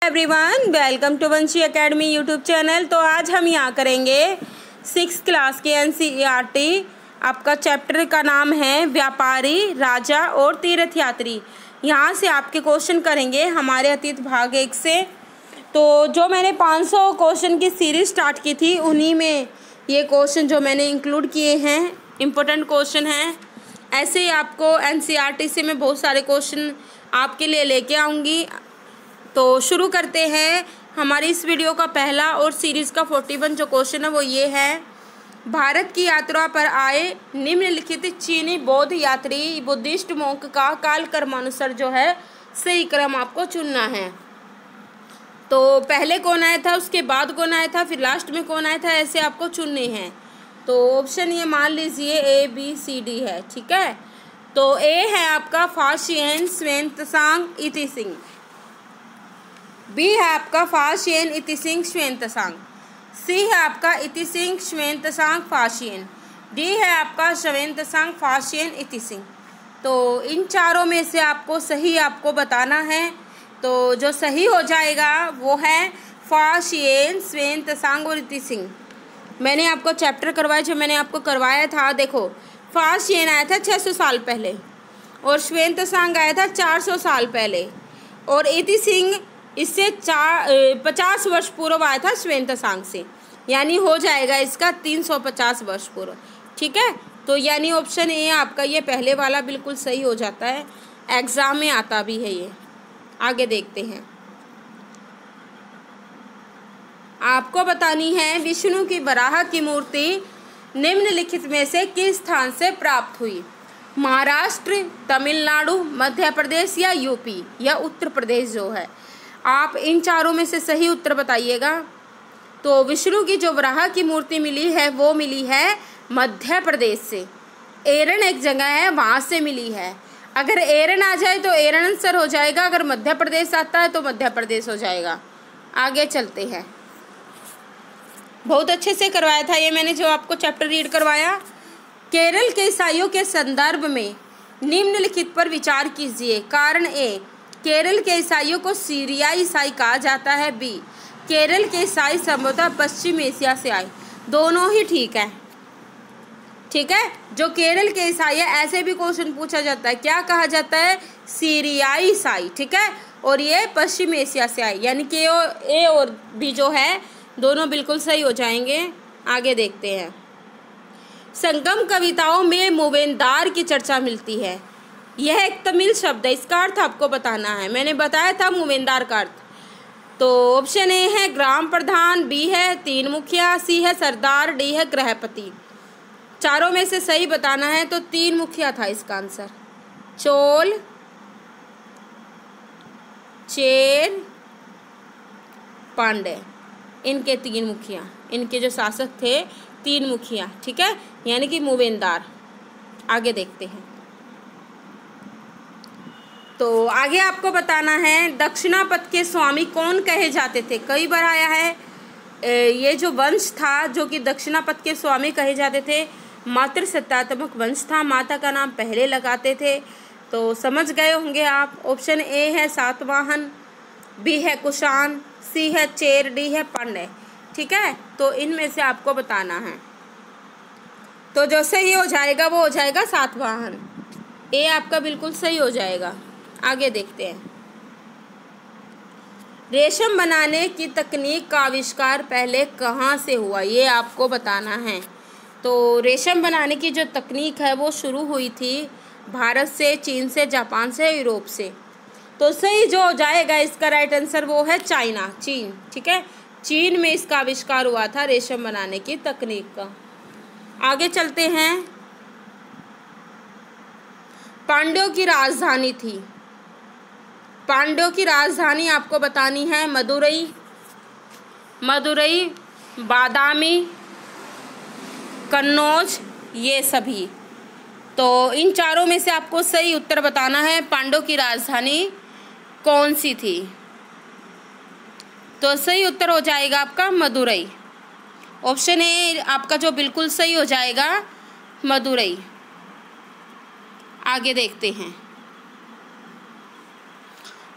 Everyone, welcome to Vanshi academy YouTube channel. तो आज हम यहाँ करेंगे 6th क्लास के एनसीईआरटी। आपका चैप्टर का नाम है व्यापारी, राजा और तीर्थयात्री। यहाँ से आपके क्वेश्चन करेंगे हमारे अतीत भाग 1 से। तो जो मैंने 500 क्वेश्चन की सीरीज स्टार्ट की थी, उन्हीं में ये क्वेश्चन जो मैंने इंक्लूड किए हैं इम्पोर्टेंट क्वेश्चन हैं। ऐसे ही आपको एनसीईआरटी से मैं बहुत सारे क्वेश्चन आपके लिए लेके आऊँगी। तो शुरू करते हैं। हमारी इस वीडियो का पहला और सीरीज़ का 41 जो क्वेश्चन है वो ये है, भारत की यात्रा पर आए निम्नलिखित चीनी बौद्ध यात्री बुद्धिस्ट मोंक का कालक्रमानुसार जो है सही क्रम आपको चुनना है। तो पहले कौन आया था, उसके बाद कौन आया था, फिर लास्ट में कौन आया था, ऐसे आपको चुनने हैं। तो ऑप्शन ये मान लीजिए ABCD है, ठीक है। तो ए है आपका फाशियन स्वांगथांग इतिसिंग, बी है आपका फाशियन इतिसिंग स्वांगथांग, सी है आपका इतिसिंग स्वांगथांग फाशियन, डी है आपका स्वांगथांग फाशियन इतिसिंग। तो इन चारों में से आपको सही आपको बताना है। तो जो सही हो जाएगा वो है फाशियन स्वांगथांग और इतिसिंग। मैंने आपको चैप्टर करवाया, जो मैंने आपको करवाया था, देखो फाशियन आया था 600 साल पहले और स्वांगथांग आया था 400 साल पहले और इतिसिंग इससे 50 वर्ष पूर्व आया था स्वांगथांग से, यानी हो जाएगा इसका 350 वर्ष पूर्व, ठीक है। तो यानी ऑप्शन ए आपका ये पहले वाला बिल्कुल सही हो जाता है, एग्ज़ाम में आता भी है ये। आगे देखते हैं। आपको बतानी है विष्णु की वराह की मूर्ति निम्नलिखित में से किस स्थान से प्राप्त हुई, महाराष्ट्र, तमिलनाडु, मध्य प्रदेश या यूपी या उत्तर प्रदेश जो है। आप इन चारों में से सही उत्तर बताइएगा। तो विष्णु की जो वराह की मूर्ति मिली है वो मिली है मध्य प्रदेश से। एरन एक जगह है, वहाँ से मिली है। अगर एरन आ जाए तो एरन आंसर हो जाएगा, अगर मध्य प्रदेश आता है तो मध्य प्रदेश हो जाएगा। आगे चलते हैं। बहुत अच्छे से करवाया था ये मैंने जो आपको चैप्टर रीड करवाया। केरल के ईसाइयों के संदर्भ में निम्नलिखित पर विचार कीजिए। कारण ए, केरल के ईसाइयों को सीरियाई ईसाई कहा जाता है। बी, केरल के ईसाई संभवतः पश्चिम एशिया से आए। दोनों ही ठीक है, ठीक है। जो केरल के ईसाई है, ऐसे भी क्वेश्चन पूछा जाता है, क्या कहा जाता है, सीरियाई ईसाई, ठीक है। और ये पश्चिम एशिया से आए, यानी कि ए और बी जो है दोनों बिल्कुल सही हो जाएंगे। आगे देखते हैं। संगम कविताओं में मूवेंदार की चर्चा मिलती है। यह एक तमिल शब्द है, इसका अर्थ आपको बताना है। मैंने बताया था मूवेंदार का अर्थ। तो ऑप्शन ए है ग्राम प्रधान, बी है 3 मुखिया, सी है सरदार, डी है गृहपति। चारों में से सही बताना है। तो 3 मुखिया था इसका आंसर। चोल, चेर, पांडे, इनके 3 मुखिया, इनके जो शासक थे 3 मुखिया, ठीक है, यानी कि मूवेंदार। आगे देखते हैं। तो आगे आपको बताना है दक्षिणापथ के स्वामी कौन कहे जाते थे। कई बार आया है ये जो वंश था जो कि दक्षिणापथ के स्वामी कहे जाते थे, मातृ सत्तात्मक वंश था, माता का नाम पहले लगाते थे। तो समझ गए होंगे आप। ऑप्शन ए है सातवाहन, बी है कुषाण, सी है चेर, डी है पांड्य, ठीक है। तो इनमें से आपको बताना है। तो जो सही हो जाएगा वो हो जाएगा सातवाहन। ए आपका बिल्कुल सही हो जाएगा। आगे देखते हैं। रेशम बनाने की तकनीक का आविष्कार पहले कहाँ से हुआ, ये आपको बताना है। तो रेशम बनाने की जो तकनीक है वो शुरू हुई थी भारत से, चीन से, जापान से, यूरोप से। तो सही जो हो जाएगा इसका राइट आंसर वो है चाइना, चीन, ठीक है। चीन में इसका आविष्कार हुआ था रेशम बनाने की तकनीक का। आगे चलते हैं। पांड्यों की राजधानी थी। पांड्यों की राजधानी आपको बतानी है मदुरई, बादामी, कन्नौज, ये सभी। तो इन चारों में से आपको सही उत्तर बताना है पांड्यों की राजधानी कौन सी थी। तो सही उत्तर हो जाएगा आपका मदुरई। ऑप्शन ए आपका जो बिल्कुल सही हो जाएगा मदुरई। आगे देखते हैं।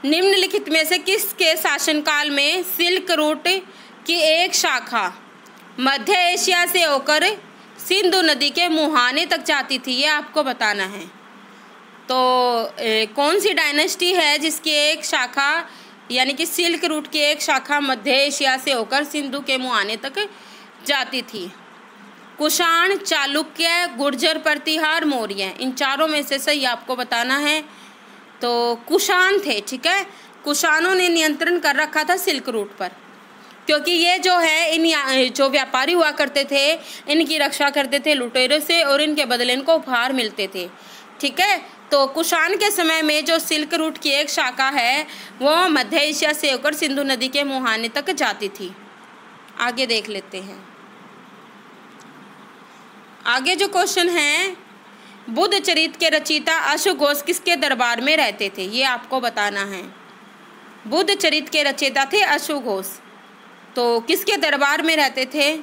निम्नलिखित में से किसके शासनकाल में सिल्क रूट की एक शाखा मध्य एशिया से होकर सिंधु नदी के मुहाने तक जाती थी, ये आपको बताना है। तो कौन सी डायनेस्टी है जिसकी एक शाखा यानी कि सिल्क रूट की एक शाखा मध्य एशिया से होकर सिंधु के मुहाने तक जाती थी? कुषाण, चालुक्य, गुर्जर, प्रतिहार, मौर्य। इन चारों में से सही आपको बताना है। तो कुषाण थे, ठीक है। कुषाणों ने नियंत्रण कर रखा था सिल्क रूट पर, क्योंकि ये जो है इन जो व्यापारी हुआ करते थे इनकी रक्षा करते थे लुटेरों से और इनके बदले इनको उपहार मिलते थे, ठीक है। तो कुषाण के समय में जो सिल्क रूट की एक शाखा है वो मध्य एशिया से होकर सिंधु नदी के मुहाने तक जाती थी। आगे देख लेते हैं। आगे जो क्वेश्चन है, बुद्ध चरित के रचयिता अशोक घोष किसके दरबार में रहते थे? ये आपको बताना है। बुद्ध चरित के रचयिता थे अशोक घोष, तो किसके दरबार में रहते थे?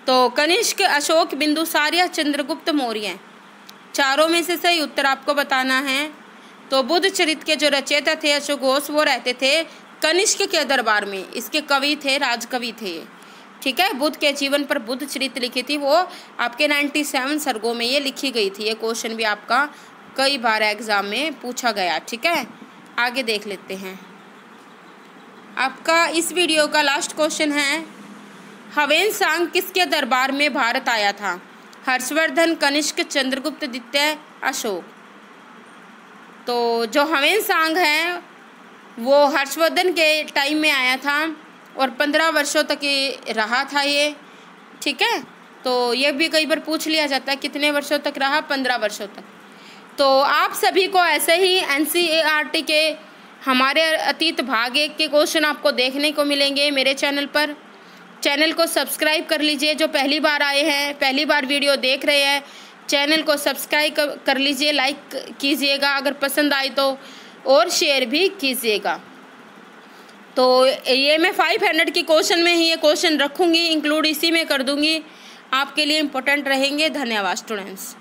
तो कनिष्क, अशोक, बिंदुसार या चंद्रगुप्त मौर्य। चारों में से सही उत्तर आपको बताना है। तो बुद्ध चरित के जो रचयिता थे अशोक घोष वो रहते थे कनिष्क के दरबार में। इसके कवि थे, राजकवि थे, ठीक है। बुद्ध के जीवन पर बुद्ध चरित लिखी थी, वो आपके 97 सर्गों में ये लिखी गई थी। ये क्वेश्चन भी आपका कई बार एग्जाम में पूछा गया, ठीक है। आगे देख लेते हैं। आपका इस वीडियो का लास्ट क्वेश्चन है, ह्वेन-सांग किसके दरबार में भारत आया था? हर्षवर्धन, कनिष्क, चंद्रगुप्त द्वितीय, अशोक। तो जो ह्वेन-सांग है वो हर्षवर्धन के टाइम में आया था और 15 वर्षों तक ये रहा था ये, ठीक है। तो ये भी कई बार पूछ लिया जाता है कितने वर्षों तक रहा, 15 वर्षों तक। तो आप सभी को ऐसे ही NCERT के हमारे अतीत भाग 1 के क्वेश्चन आपको देखने को मिलेंगे मेरे चैनल पर। चैनल को सब्सक्राइब कर लीजिए। जो पहली बार आए हैं, पहली बार वीडियो देख रहे हैं, चैनल को सब्सक्राइब कर लीजिए, लाइक कीजिएगा अगर पसंद आए तो, और शेयर भी कीजिएगा। तो ये मैं 500 की क्वेश्चन में ही ये क्वेश्चन रखूँगी, इंक्लूड इसी में कर दूँगी, आपके लिए इम्पोर्टेंट रहेंगे। धन्यवाद स्टूडेंट्स।